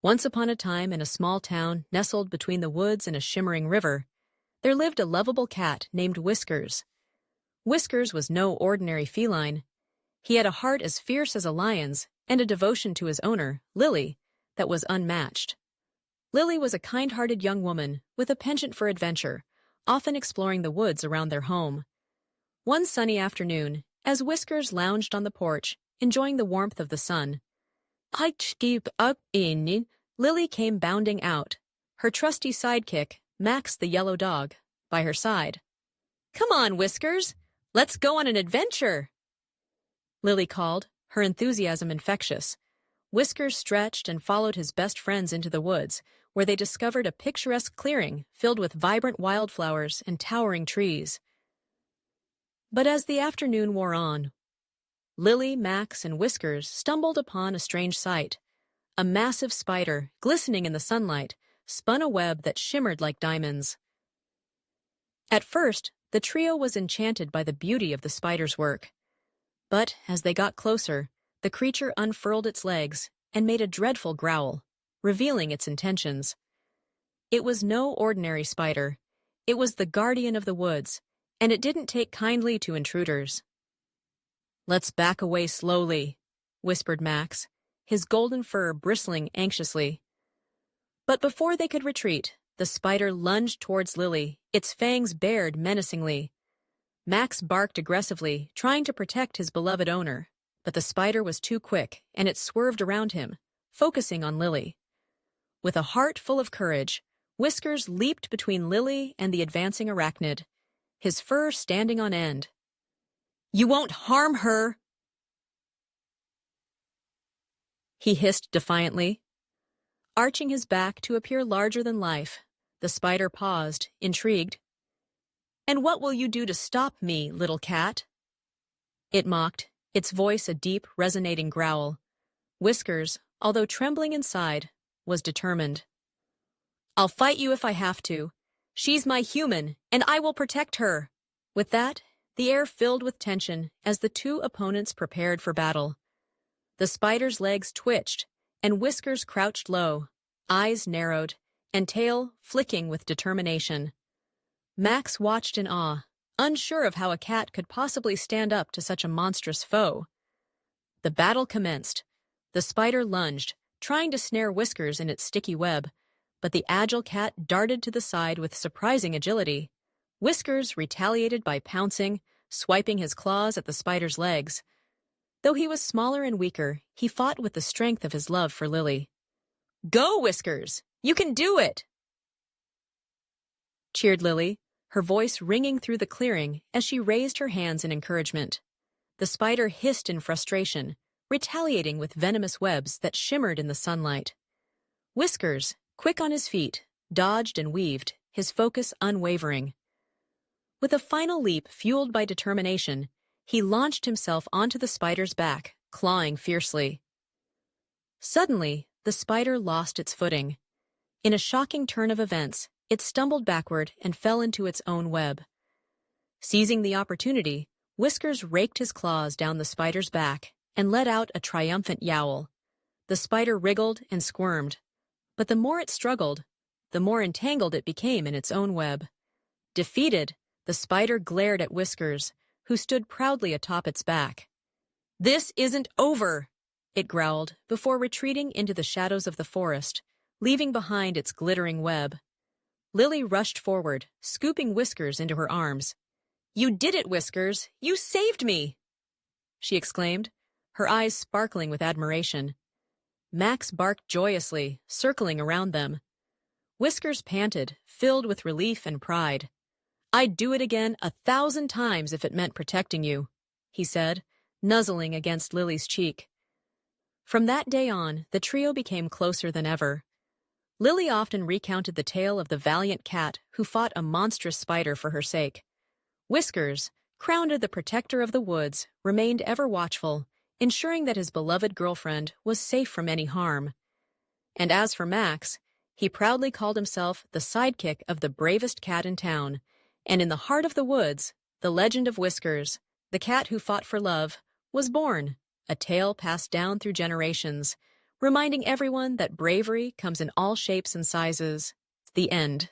Once upon a time, in a small town nestled between the woods and a shimmering river, there lived a lovable cat named Whiskers. Whiskers was no ordinary feline. He had a heart as fierce as a lion's and a devotion to his owner, Lily, that was unmatched. Lily was a kind-hearted young woman with a penchant for adventure, often exploring the woods around their home. One sunny afternoon, as Whiskers lounged on the porch, enjoying the warmth of the sun, Lily came bounding out, her trusty sidekick, Max the yellow dog, by her side. "Come on, Whiskers! Let's go on an adventure!" Lily called, her enthusiasm infectious. Whiskers stretched and followed his best friends into the woods, where they discovered a picturesque clearing filled with vibrant wildflowers and towering trees. But as the afternoon wore on, Lily, Max, and Whiskers stumbled upon a strange sight. A massive spider, glistening in the sunlight, spun a web that shimmered like diamonds. At first, the trio was enchanted by the beauty of the spider's work. But as they got closer, the creature unfurled its legs and made a dreadful growl, revealing its intentions. It was no ordinary spider. It was the guardian of the woods, and it didn't take kindly to intruders. "Let's back away slowly," whispered Max, his golden fur bristling anxiously. But before they could retreat, the spider lunged towards Lily, its fangs bared menacingly. Max barked aggressively, trying to protect his beloved owner, but the spider was too quick, and it swerved around him, focusing on Lily. With a heart full of courage, Whiskers leaped between Lily and the advancing arachnid, his fur standing on end. "You won't harm her!" he hissed defiantly. Arching his back to appear larger than life, the spider paused, intrigued. "And what will you do to stop me, little cat?" It mocked, its voice a deep, resonating growl. Whiskers, although trembling inside, was determined. "I'll fight you if I have to. She's my human, and I will protect her." With that, the air filled with tension as the two opponents prepared for battle. The spider's legs twitched, and Whiskers crouched low, eyes narrowed, and tail flicking with determination. Max watched in awe, unsure of how a cat could possibly stand up to such a monstrous foe. The battle commenced. The spider lunged, trying to snare Whiskers in its sticky web, but the agile cat darted to the side with surprising agility. Whiskers retaliated by pouncing, swiping his claws at the spider's legs. Though he was smaller and weaker, he fought with the strength of his love for Lily. "Go, Whiskers! You can do it!" cheered Lily, her voice ringing through the clearing as she raised her hands in encouragement. The spider hissed in frustration, retaliating with venomous webs that shimmered in the sunlight. Whiskers, quick on his feet, dodged and weaved, his focus unwavering. With a final leap fueled by determination, he launched himself onto the spider's back, clawing fiercely. Suddenly, the spider lost its footing. In a shocking turn of events, it stumbled backward and fell into its own web. Seizing the opportunity, Whiskers raked his claws down the spider's back and let out a triumphant yowl. The spider wriggled and squirmed, but the more it struggled, the more entangled it became in its own web. Defeated, the spider glared at Whiskers, who stood proudly atop its back. "This isn't over," it growled, before retreating into the shadows of the forest, leaving behind its glittering web. Lily rushed forward, scooping Whiskers into her arms. "You did it, Whiskers! You saved me!" she exclaimed, her eyes sparkling with admiration. Max barked joyously, circling around them. Whiskers panted, filled with relief and pride. "I'd do it again 1,000 times if it meant protecting you," he said, nuzzling against Lily's cheek. From that day on, the trio became closer than ever. Lily often recounted the tale of the valiant cat who fought a monstrous spider for her sake. Whiskers, crowned the protector of the woods, remained ever watchful, ensuring that his beloved girlfriend was safe from any harm. And as for Max, he proudly called himself the sidekick of the bravest cat in town, and in the heart of the woods, the legend of Whiskers, the cat who fought for love, was born, a tale passed down through generations, reminding everyone that bravery comes in all shapes and sizes. The end.